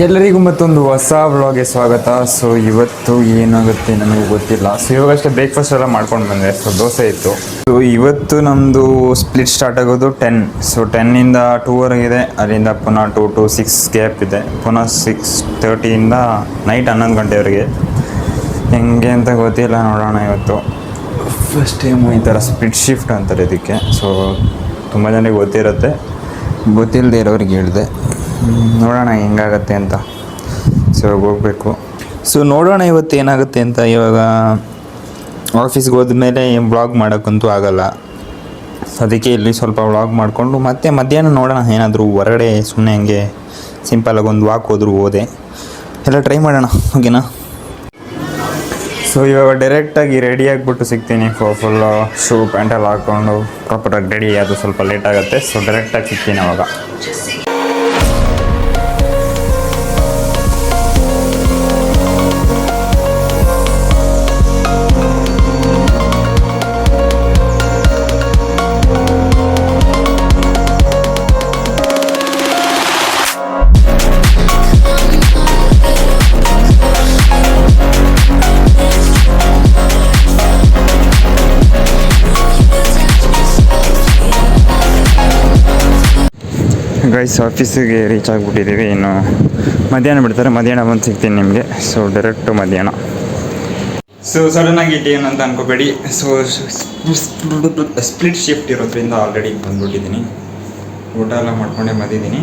ಎಲ್ಲರಿಗೂ ಮತ್ತೊಂದು ಹೊಸ ವ್ಲಾಗ್ಗೆ ಸ್ವಾಗತ. ಸೊ ಇವತ್ತು ಏನಾಗುತ್ತೆ ನನಗೂ ಗೊತ್ತಿಲ್ಲ. ಸೊ ಇವಾಗಷ್ಟೇ ಬ್ರೇಕ್ಫಾಸ್ಟ್ ಎಲ್ಲ ಮಾಡ್ಕೊಂಡು ಬಂದೆ. ಸೊ ದೋಸೆ ಇತ್ತು. ಸೊ ಇವತ್ತು ನಮ್ಮದು ಸ್ಪ್ಲಿಟ್ ಸ್ಟಾರ್ಟ್ ಆಗೋದು 10. ಸೊ 10ಇಂದ 2ವರೆಗಿದೆ. ಅಲ್ಲಿಂದ ಪುನಃ 2 to 6 ಗ್ಯಾಪ್ ಇದೆ. ಪುನಃ 6:30ಇಂದ ನೈಟ್ 11 ಗಂಟೆವರೆಗೆ. ಹೆಂಗೆ ಅಂತ ಗೊತ್ತಿಲ್ಲ, ನೋಡೋಣ. ಇವತ್ತು ಫಸ್ಟ್ ಟೈಮು ಈ ಥರ ಸ್ಪ್ಲಿಟ್ ಶಿಫ್ಟ್ ಅಂತಾರೆ ಇದಕ್ಕೆ. ಸೊ ತುಂಬ ಜನಕ್ಕೆ ಗೊತ್ತಿರುತ್ತೆ, ಗೊತ್ತಿಲ್ಲದೆ ಇರೋರಿಗೆ ಹೇಳಿದೆ. ನೋಡೋಣ ಹೆಂಗಾಗತ್ತೆ ಅಂತ. ಸೊ ಹೋಗಬೇಕು. ಸೊ ನೋಡೋಣ ಇವತ್ತು ಏನಾಗುತ್ತೆ ಅಂತ. ಇವಾಗ ಆಫೀಸ್ಗೆ ಹೋದ್ಮೇಲೆ ವ್ಲಾಗ್ ಮಾಡೋಕ್ಕಂತೂ ಆಗೋಲ್ಲ. ಸೊ ಅದಕ್ಕೆ ಇಲ್ಲಿ ಸ್ವಲ್ಪ ವ್ಲಾಗ್ ಮಾಡಿಕೊಂಡು ಮತ್ತೆ ಮಧ್ಯಾಹ್ನ ನೋಡೋಣ, ಏನಾದರೂ ಹೊರಗಡೆ ಸುಮ್ಮನೆ ಹಂಗೆ ಸಿಂಪಲಾಗಿ ಒಂದು ವಾಕ್ ಹೋದ್ರೂ ಹೋದೆ ಎಲ್ಲ ಟ್ರೈ ಮಾಡೋಣ. ಓಕೆನಾ? ಸೊ ಇವಾಗ ಡೈರೆಕ್ಟಾಗಿ ರೆಡಿ ಆಗಿಬಿಟ್ಟು ಸಿಗ್ತೀನಿ. ಫುಲ್ಲು ಶೂ ಪ್ಯಾಂಟೆಲ್ಲ ಹಾಕ್ಕೊಂಡು ಪ್ರಾಪರಾಗಿ ರೆಡಿ. ಅದು ಸ್ವಲ್ಪ ಲೇಟ್ ಆಗುತ್ತೆ. ಸೊ ಡೈರೆಕ್ಟಾಗಿ ಸಿಗ್ತೀನಿ ಅವಾಗ. ಗೈಸ್, ಆಫೀಸಿಗೆ ರೀಚ್ ಆಗಿಬಿಟ್ಟಿದ್ದೀವಿ. ಇನ್ನು ಮಧ್ಯಾಹ್ನ ಬಿಡ್ತಾರೆ. ಮಧ್ಯಾಹ್ನ ಬಂದು ಸಿಗ್ತೀನಿ ನಿಮಗೆ. ಸೊ ಡೈರೆಕ್ಟು ಮಧ್ಯಾಹ್ನ. ಸೊ ಸಡನ್ನಾಗಿ ಏನು ಅಂತ ಅನ್ಕೋಬೇಡಿ. ಸೊ ಸ್ಪ್ಲಿಟ್ ಶಿಫ್ಟ್ ಇರೋದ್ರಿಂದ ಆಲ್ರೆಡಿ ಬಂದುಬಿಟ್ಟಿದ್ದೀನಿ. ಊಟ ಎಲ್ಲ ಮಾಡ್ಕೊಂಡೇ ಬಂದಿದ್ದೀನಿ.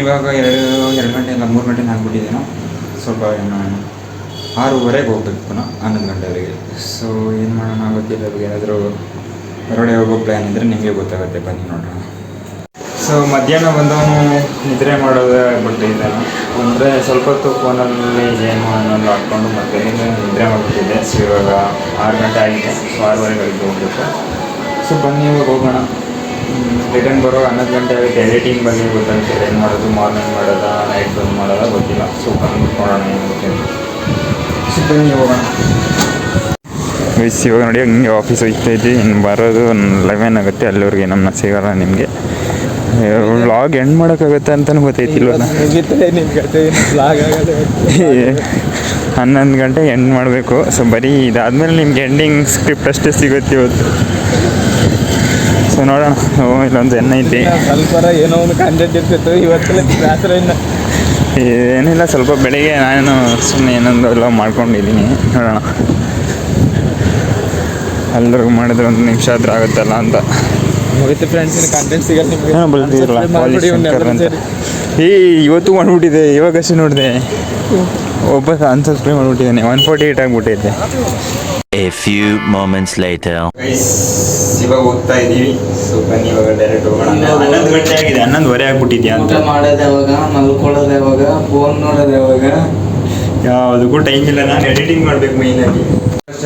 ಇವಾಗ 2 ಗಂಟೆ ಇಲ್ಲ 3 ಗಂಟೆ ಆಗ್ಬಿಟ್ಟಿದ್ದೀನೋ. ಸ್ವಲ್ಪ ಏನು 6:30ಗೆ ಹೋಗ್ಬೇಕು, ಪುನಃ 11 ಗಂಟೆವರೆಗೆ. ಸೊ ಏನು ಮಾಡೋಣ ಗೊತ್ತಿಲ್ಲ. ಏನಾದರೂ ಹೊರಗಡೆ ಹೋಗೋ ಪ್ಲ್ಯಾನ್ ಇದ್ದರೆ ನಿಮಗೆ ಗೊತ್ತಾಗುತ್ತೆ, ಬನ್ನಿ ನೋಡೋಣ. ಸೊ ಮಧ್ಯಾಹ್ನ ಬಂದವನು ನಿದ್ರೆ ಮಾಡೋದೇ ಬಿಟ್ಟಿದ್ದಾನೆ. ಅಂದರೆ ಸ್ವಲ್ಪ ಹೊತ್ತು ಫೋನಲ್ಲಿ ಏನು ಅನ್ನೊಂದು ಹಾಕ್ಕೊಂಡು ಮತ್ತೆ ನಿದ್ರೆ ಮಾಡಿಬಿಟ್ಟಿದ್ದೆ. ಸೊ ಇವಾಗ 6 ಗಂಟೆ ಆಗಿದೆ. ಸೊ 6:30ಗೆ ಹೋಗ್ಬೇಕು. ಸೊ ಬನ್ನಿ ಇವಾಗ ಹೋಗೋಣ. ರಿಟರ್ನ್ ಬರೋ 11 ಗಂಟೆ ಆಗುತ್ತೆ. ಎಡಿಟಿಂಗ್ ಬಗ್ಗೆ ಗೊತ್ತಾಗ್ತಿಲ್ಲ, ಏನು ಮಾಡೋದು, ಮಾರ್ನಿಂಗ್ ಮಾಡೋದಾ ನೈಟ್ ಬಂದು ಮಾಡೋದಾ ಗೊತ್ತಿಲ್ಲ. ಸೊ ಬಂದ್ಬಿಟ್ಟು ನೋಡೋಣ ಏನು ಗೊತ್ತಿಲ್ಲ. ಸೊ ಬನ್ನಿ ಹೋಗೋಣ. ಇವಾಗ ನೋಡಿ ಹಂಗೆ ಆಫೀಸ್ ಹೋಗ್ತಾ ಇದ್ವಿ. ಇನ್ನು ಬರೋದು 11 ಆಗುತ್ತೆ. ಅಲ್ಲಿವರೆಗೆ ನಮ್ಮನ್ನ ಸಿಗೋಲ್ಲ ನಿಮಗೆ. ವ್ಲಾಗ್ ಎಂಡ್ ಮಾಡೋಕ್ಕಾಗುತ್ತೆ ಅಂತಲೂ ಗೊತ್ತೈತಿಲ್ವ. 11 ಗಂಟೆ ಎಂಡ್ ಮಾಡಬೇಕು. ಸೊ ಬರೀ ಇದಾದಮೇಲೆ ನಿಮ್ಗೆ ಎಂಡಿಂಗ್ ಸ್ಕ್ರಿಪ್ಟ್ ಅಷ್ಟೇ ಸಿಗುತ್ತೆ ಇವತ್ತು. ಸೊ ನೋಡೋಣ. ಇಲ್ಲೊಂದು ಏನೈತಿ, ಏನೋ ಒಂದು ಕಂಟೆಂಟ್ ಇರ್ತಿತ್ತು. ಇವತ್ತು ಏನಿಲ್ಲ, ಸ್ವಲ್ಪ ಬೆಳಿಗ್ಗೆ ನಾನು ಸುಮ್ಮನೆ ಏನೊಂದು ಎಲ್ಲ ಮಾಡ್ಕೊಂಡಿದ್ದೀನಿ. ನೋಡೋಣ, ಎಲ್ಲರಿಗೂ ಮಾಡಿದ್ರೆ 1 ನಿಮಿಷ ಆದರೂ ಆಗುತ್ತಲ್ಲ ಅಂತ. ಮುಗಿತು ಫ್ರೆಂಡ್ಸ್. ಕಂಟೆಂಟ್ ಸಿಗಲ್ಲ ನಿಮಗೆ. ಇವತ್ತು ಮಾಡಿಬಿಟ್ಟಿದೆ. ಇವಾಗಷ್ಟೇ ನೋಡಿದೆ, ಒಬ್ಬ unsubscribe ಮಾಡಿಬಿಟ್ಟಿದ್ದಾನೆ. 148 ಆಗಿಬಿಟ್ಟಿದ್ದೆ. A few moments later. ಇವಾಗ ಹೋಗ್ತಾ ಇದ್ದೀವಿ. ಸೊ ಬನ್ನಿ ಇವಾಗ ಡೈರೆಕ್ಟ್ ಹೋಗೋಣ. 11 ಗಂಟೆ ಆಗಿದೆ. 11:15 ಆಗ್ಬಿಟ್ಟಿದ್ಯಾ ಅಂತ. ಮಾಡೋದು ಯಾವಾಗ, ಮಲ್ಕೊಳ್ಳೋದು ಯಾವಾಗ, ಫೋನ್ ನೋಡೋದು ಯಾವಾಗ, ಯಾವುದಕ್ಕೂ ಟೈಮ್ ಇಲ್ಲ. ನಾನು ಎಡಿಟಿಂಗ್ ಮಾಡಬೇಕು ಮೈನಾಗಿ.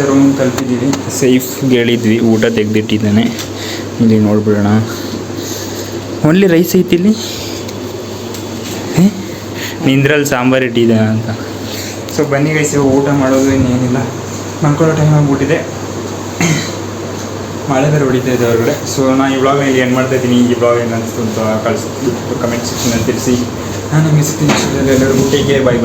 ರೂಮ್ ತಲುಪಿದ್ದೀವಿ. ಸೇಫ್ಗೆ ಹೇಳಿದ್ವಿ. ಊಟ ತೆಗೆದಿಟ್ಟಿದ್ದಾನೆ. ಇಲ್ಲಿ ನೋಡ್ಬಿಡೋಣ. ಓನ್ಲಿ ರೈಸ್ ಐತಿ ಇಲ್ಲಿ. ನಿಂದ್ರಲ್ಲಿ ಸಾಂಬಾರು ಇಟ್ಟಿದ್ದಾನೆ ಅಂತ. ಸೊ ಬನ್ನಿ ಗೈಸ್, ಊಟ ಮಾಡೋದು ಇನ್ನೇನಿಲ್ಲ. ಮಲ್ಕೊಳ್ಳೋ ಟೈಮ್ ಆಗಿಬಿಟ್ಟಿದೆ. ಮಳೆ ಬೇರೆ ಹೊಡಿತಾ ಇದೆ ಹೊರಗಡೆ. ಸೊ ನಾನು ಈ ವ್ಲಾಗ್ ಇಲ್ಲಿ ಏನು ಮಾಡ್ತಾಯಿದ್ದೀನಿ. ಈ ವ್ಲಾಗ್ ಏನು ಅನಿಸ್ತು ಅಂತ ಕಳಿಸ್ಬಿಟ್ಟು ಕಮೆಂಟ್ ಸೆಕ್ಷನಲ್ಲಿ ತಿಳಿಸಿ. ನಾನು ನಿಮಗೆ ಸಿಗ್ತೀನಿ. ಎಲ್ಲರಿಗೂ ಟೇಕ್ ಕೇರ್. ಬೈ.